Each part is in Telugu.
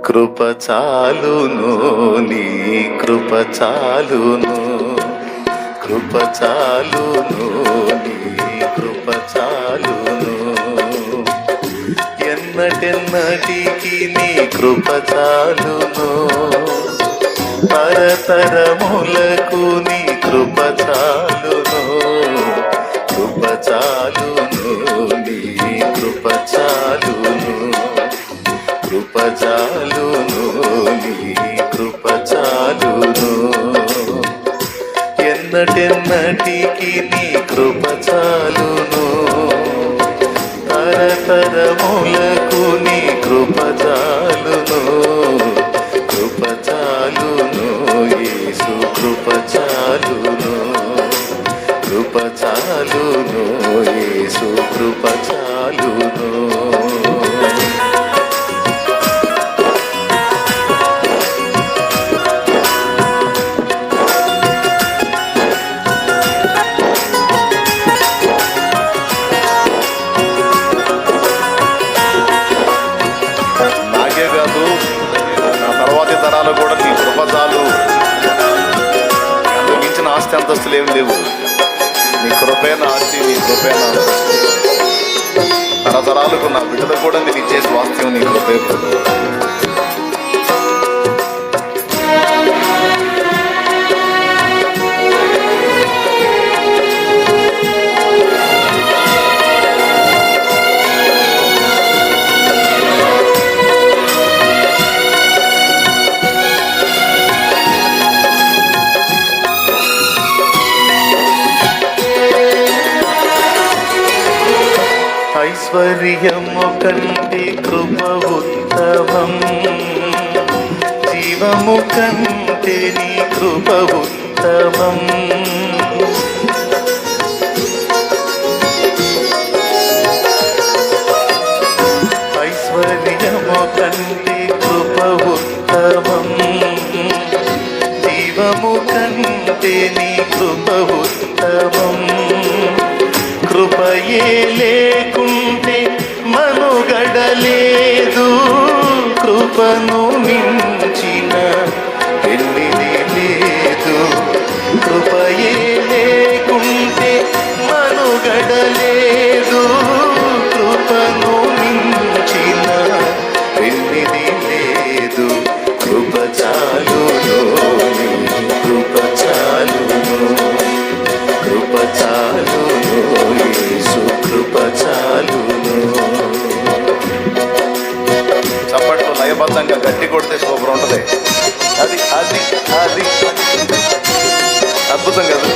కృప చాలును, నీ కృప చాలును, కృప చాలును, నీ కృప చాలును. ఎన్నటెన్నటికి నీ కృప చాలును, తరతరములకు నీ కృప చాలును, కృప చాలును, నీ కృప చాలును, కృప చాలును, నీ కృప చాలును. ఎన్నటెన్నటికి నీ కృప చాలును, తరతరములకు నీ కృప చాలును, కృప చాలును, యేసు కృప చాలును, కృప చాలును, యేసు కృప చాలును. కూడా నీ కృప చాలు. అంత మించిన ఆస్తి అంతస్తులు ఏమి లేవు. నీ కృపైన ఆస్తి, నీ కృపైన తరతరాలకు నా బిడ్డలకు కూడా నేను ఇచ్చే స్వాస్థ్యం నీ కృపే. ఐశ్వర్యము కంటే కృప ఉత్తమం, జీవము కంటే నీ కృప ఉత్తమం. ఐశ్వర్యము కంటే కృప ఉత్తమం, జీవము కంటే నీ కృప ఉత్తమం. కృపయే లేకుంటే మనుగడలేదు, కృపను మించిన పెళ్ళిది లేదు. కృపయే లేకుంటే మనుగడలేదు, కృపను మించిన పెళ్ళిది లేదు. కృప చాలును, కృప చాలును, కృప చాలును, యేసు కృప చాలును. చప్పట్లు లయబద్ధంగా గట్టి కొడితే సూపర్ ఉంటుంది. అది అది అది అద్భుతం కదా.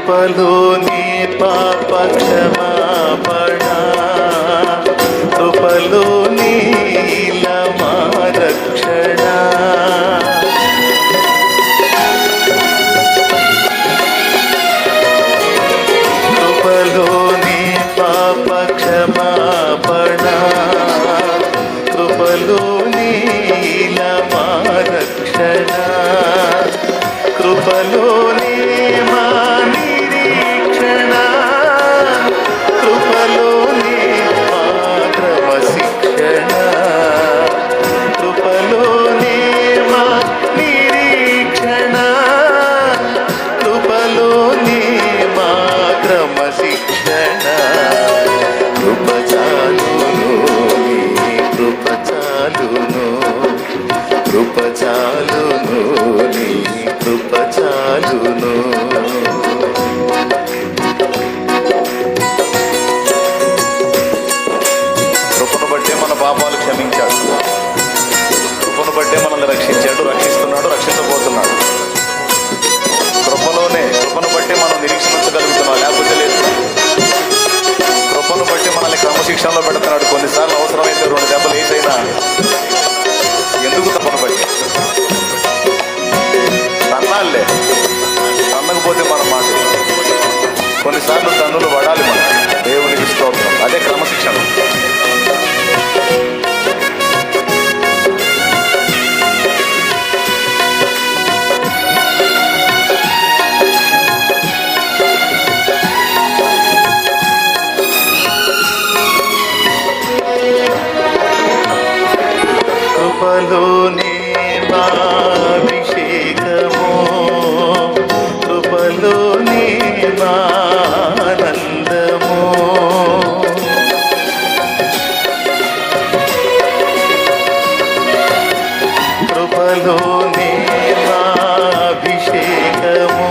కృపలోని పాప క్షమాపణ, కృపలోని మా రక్షణ. కృపలోని పాప క్షమాపణ, కృపలోని మా రక్షణ. కృపలోని మా నిరీక్షణ, కృపలోనే మా అభిషేకము, కృపలోనే మా ఆనందము. కృపలోనే మా అభిషేకము,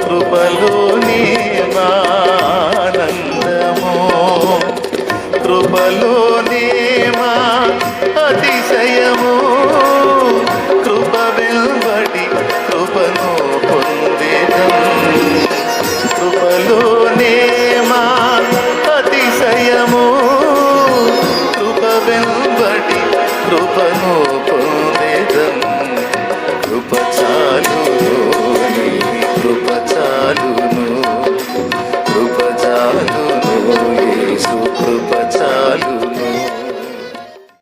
కృపలోనే మా ఆనందము. కృపలోనే మా అతిశయము, కృప వెంబడి కృపను పొందేదం. కృపలోనే మా అతిశయము, కృప వెంబడి కృపను పొందేదం. కృప